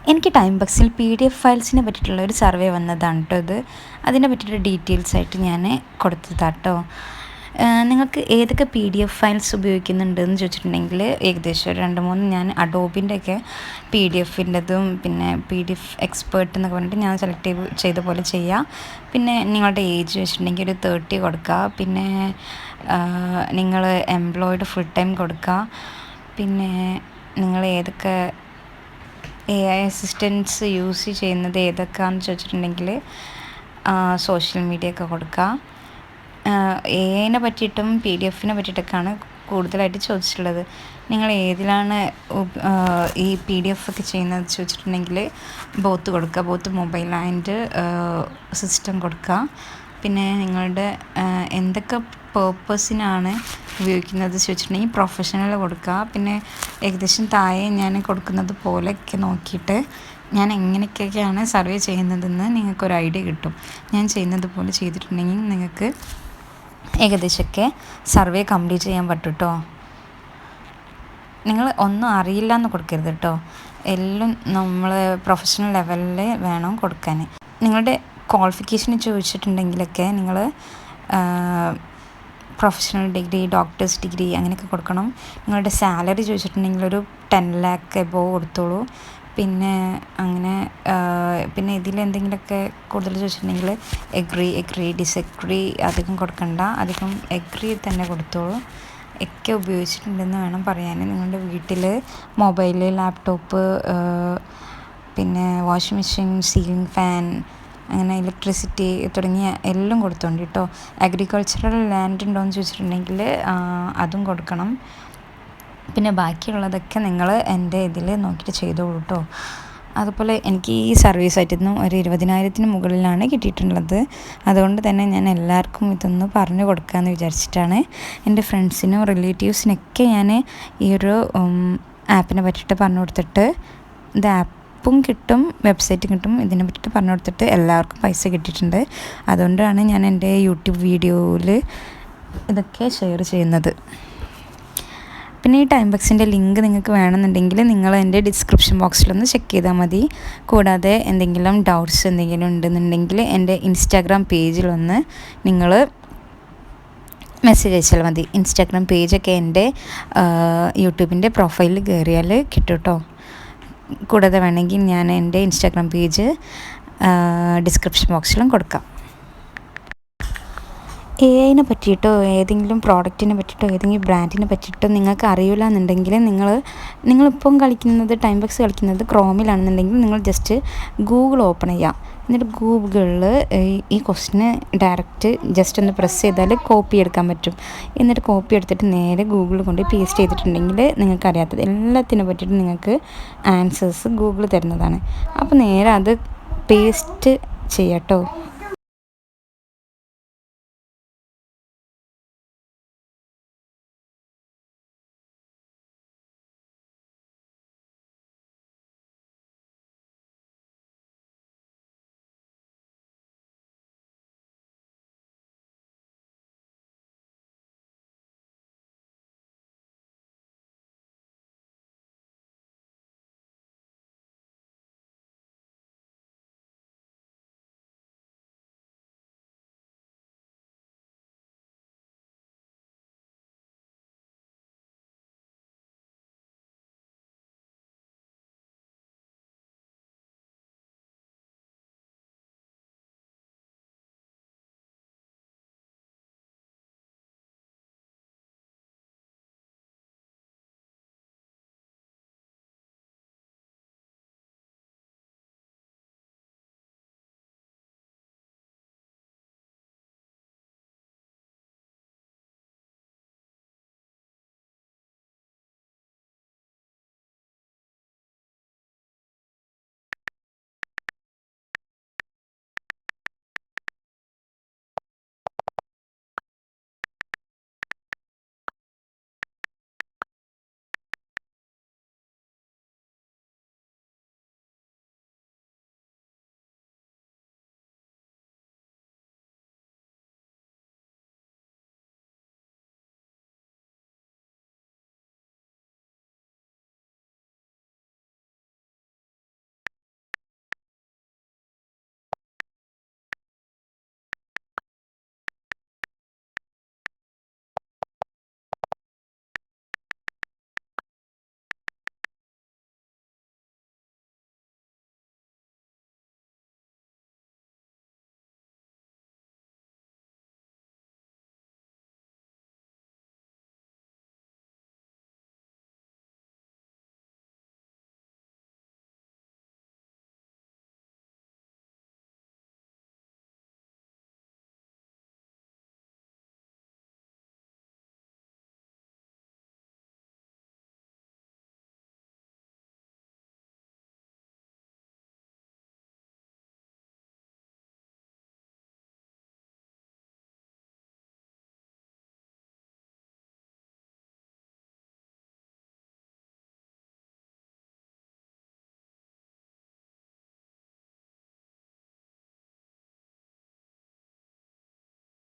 എനിക്ക് time ബക്സിൽ PDF ഫയൽസിനെ പറ്റിയിട്ടുള്ള ഒരു സർവേ വന്നതാണ് കേട്ടോ ഇത്. അതിനെ പറ്റിയിട്ട് ഡീറ്റെയിൽസ് ആയിട്ട് ഞാൻ കൊടുത്തതാണ് കേട്ടോ. നിങ്ങൾക്ക് ഏതൊക്കെ PDF ഫയൽസ് ഉപയോഗിക്കുന്നുണ്ടെന്ന് ചോദിച്ചിട്ടുണ്ടെങ്കിൽ ഏകദേശം ഒരു 2-3 ഞാൻ അഡോബിൻ്റെയൊക്കെ PDF-ൻ്റെതും പിന്നെ PDF എക്സ്പേർട്ട് എന്നൊക്കെ പറഞ്ഞിട്ട് ഞാൻ സെലക്ട് ചെയ്ത പോലെ ചെയ്യുക. പിന്നെ നിങ്ങളുടെ ഏജ് വെച്ചിട്ടുണ്ടെങ്കിൽ ഒരു 30 കൊടുക്കുക. പിന്നെ നിങ്ങൾ എംപ്ലോയിഡ് ഫുൾ ടൈം കൊടുക്കുക. പിന്നെ നിങ്ങൾ ഏതൊക്കെ AI അസിസ്റ്റൻസ് യൂസ് ചെയ്യുന്നത് ഏതൊക്കെയാണെന്ന് ചോദിച്ചിട്ടുണ്ടെങ്കിൽ സോഷ്യൽ മീഡിയ ഒക്കെ കൊടുക്കുക. AIനെ പറ്റിയിട്ടും PDF-നെ പറ്റിയിട്ടൊക്കെയാണ് കൂടുതലായിട്ട് ചോദിച്ചിട്ടുള്ളത്. നിങ്ങൾ ഏതിലാണ് ഈ PDF ഒക്കെ ചെയ്യുന്നത് ചോദിച്ചിട്ടുണ്ടെങ്കിൽ ബോത്ത് കൊടുക്കുക. ബോത്ത് മൊബൈൽ ആൻഡ് സിസ്റ്റം കൊടുക്കുക. പിന്നെ നിങ്ങളുടെ എന്തൊക്കെ പേർപ്പസിനാണ് ഉപയോഗിക്കുന്നത് ചോദിച്ചിട്ടുണ്ടെങ്കിൽ പ്രൊഫഷണൽ കൊടുക്കുക. പിന്നെ ഏകദേശം താഴെ ഞാൻ കൊടുക്കുന്നത് പോലെയൊക്കെ നോക്കിയിട്ട് ഞാൻ എങ്ങനെയൊക്കെയാണ് സർവേ ചെയ്യുന്നതെന്ന് നിങ്ങൾക്കൊരു ഐഡിയ കിട്ടും. ഞാൻ ചെയ്യുന്നത് പോലെ ചെയ്തിട്ടുണ്ടെങ്കിൽ നിങ്ങൾക്ക് ഏകദേശമൊക്കെ സർവേ കംപ്ലീറ്റ് ചെയ്യാൻ പറ്റും കേട്ടോ. നിങ്ങൾ ഒന്നും അറിയില്ല എന്ന് കൊടുക്കരുത് കേട്ടോ. എല്ലാം നമ്മൾ പ്രൊഫഷണൽ ലെവലിൽ വേണം കൊടുക്കാൻ. നിങ്ങളുടെ ക്വാളിഫിക്കേഷൻ ചോദിച്ചിട്ടുണ്ടെങ്കിലൊക്കെ നിങ്ങൾ പ്രൊഫഷണൽ ഡിഗ്രി, ഡോക്ടേഴ്സ് ഡിഗ്രി അങ്ങനെയൊക്കെ കൊടുക്കണം. നിങ്ങളുടെ സാലറി ചോദിച്ചിട്ടുണ്ടെങ്കിൽ ഒരു 10 lakh എബോവ് കൊടുത്തോളൂ. പിന്നെ അങ്ങനെ പിന്നെ ഇതിലെന്തെങ്കിലുമൊക്കെ കൂടുതൽ ചോദിച്ചിട്ടുണ്ടെങ്കിൽ എഗ്രി, ഡിസെഗ്രി അധികം കൊടുക്കണ്ട. അധികം എഗ്രി തന്നെ കൊടുത്തോളൂ. ഒക്കെ ഉപയോഗിച്ചിട്ടുണ്ടെന്ന് വേണം പറയാൻ. നിങ്ങളുടെ വീട്ടിൽ മൊബൈൽ, ലാപ്ടോപ്പ്, പിന്നെ വാഷിംഗ് മെഷീൻ, സീലിംഗ് ഫാൻ, അങ്ങനെ ഇലക്ട്രിസിറ്റി തുടങ്ങിയ എല്ലാം കൊടുത്തോണ്ട് കേട്ടോ. അഗ്രികൾച്ചറൽ ലാൻഡ് ഉണ്ടോയെന്ന് ചോദിച്ചിട്ടുണ്ടെങ്കിൽ അതും കൊടുക്കണം. പിന്നെ ബാക്കിയുള്ളതൊക്കെ നിങ്ങൾ എൻ്റെ ഇതിൽ നോക്കിയിട്ട് ചെയ്തോളൂ കേട്ടോ. അതുപോലെ എനിക്ക് ഈ സർവീസ് ആയിട്ട് നിന്നും ഒരു 20,000-ന് മുകളിലാണ് കിട്ടിയിട്ടുള്ളത്. അതുകൊണ്ട് തന്നെ ഞാൻ എല്ലാവർക്കും ഇതൊന്ന് പറഞ്ഞു കൊടുക്കാമെന്ന് വിചാരിച്ചിട്ടാണ്. എൻ്റെ ഫ്രണ്ട്സിനും റിലേറ്റീവ്സിനൊക്കെ ഞാൻ ഈ ഒരു ആപ്പിനെ പറ്റിയിട്ട് പറഞ്ഞു കൊടുത്തിട്ട് ഇത് ആപ്പും കിട്ടും, വെബ്സൈറ്റും കിട്ടും, ഇതിനെ പറ്റിയിട്ട് പറഞ്ഞു കൊടുത്തിട്ട് എല്ലാവർക്കും പൈസ കിട്ടിയിട്ടുണ്ട്. അതുകൊണ്ടാണ് ഞാൻ എൻ്റെ യൂട്യൂബ് വീഡിയോയിൽ ഇതൊക്കെ ഷെയർ ചെയ്യുന്നത്. പിന്നെ ഈ ടൈം ബക്സിൻ്റെ ലിങ്ക് നിങ്ങൾക്ക് വേണമെന്നുണ്ടെങ്കിൽ നിങ്ങൾ എൻ്റെ ഡിസ്ക്രിപ്ഷൻ ബോക്സിലൊന്ന് ചെക്ക് ചെയ്താൽ മതി. കൂടാതെ എന്തെങ്കിലും ഡൗട്ട്സ് എന്തെങ്കിലും ഉണ്ടെന്നുണ്ടെങ്കിൽ എൻ്റെ ഇൻസ്റ്റാഗ്രാം പേജിലൊന്ന് നിങ്ങൾ മെസ്സേജ് അയച്ചാൽ മതി. ഇൻസ്റ്റാഗ്രാം പേജൊക്കെ എൻ്റെ യൂട്യൂബിൻ്റെ പ്രൊഫൈലിൽ കയറിയാൽ കിട്ടും കേട്ടോ. കൂടാതെ വേണമെങ്കിൽ ഞാൻ എൻ്റെ ഇൻസ്റ്റാഗ്രാം പേജ് ഡിസ്ക്രിപ്ഷൻ ബോക്സിലും കൊടുക്കാം. AIനെ പറ്റിയിട്ടോ ഏതെങ്കിലും പ്രോഡക്റ്റിനെ പറ്റിയിട്ടോ ഏതെങ്കിലും ബ്രാൻഡിനെ പറ്റിയിട്ടോ നിങ്ങൾക്ക് അറിയില്ല എന്നുണ്ടെങ്കിൽ നിങ്ങളിപ്പം കളിക്കുന്നത് ടൈം ബക്സ് കളിക്കുന്നത് ക്രോമിലാണെന്നുണ്ടെങ്കിൽ നിങ്ങൾ ജസ്റ്റ് ഗൂഗിൾ ഓപ്പൺ ചെയ്യാം. എന്നിട്ട് ഗൂഗിളിൽ ഈ ക്വസ്റ്റിന് ഡയറക്റ്റ് ജസ്റ്റ് ഒന്ന് പ്രസ് ചെയ്താൽ കോപ്പി എടുക്കാൻ പറ്റും. എന്നിട്ട് കോപ്പി എടുത്തിട്ട് നേരെ ഗൂഗിളിൽ കൊണ്ട് പേസ്റ്റ് ചെയ്തിട്ടുണ്ടെങ്കിൽ നിങ്ങൾക്ക് അറിയാത്തത് എല്ലാത്തിനെ പറ്റിയിട്ട് നിങ്ങൾക്ക് ആൻസേഴ്സ് ഗൂഗിൾ തരുന്നതാണ്. അപ്പോൾ നേരെ അത് പേസ്റ്റ് ചെയ്യാം കേട്ടോ.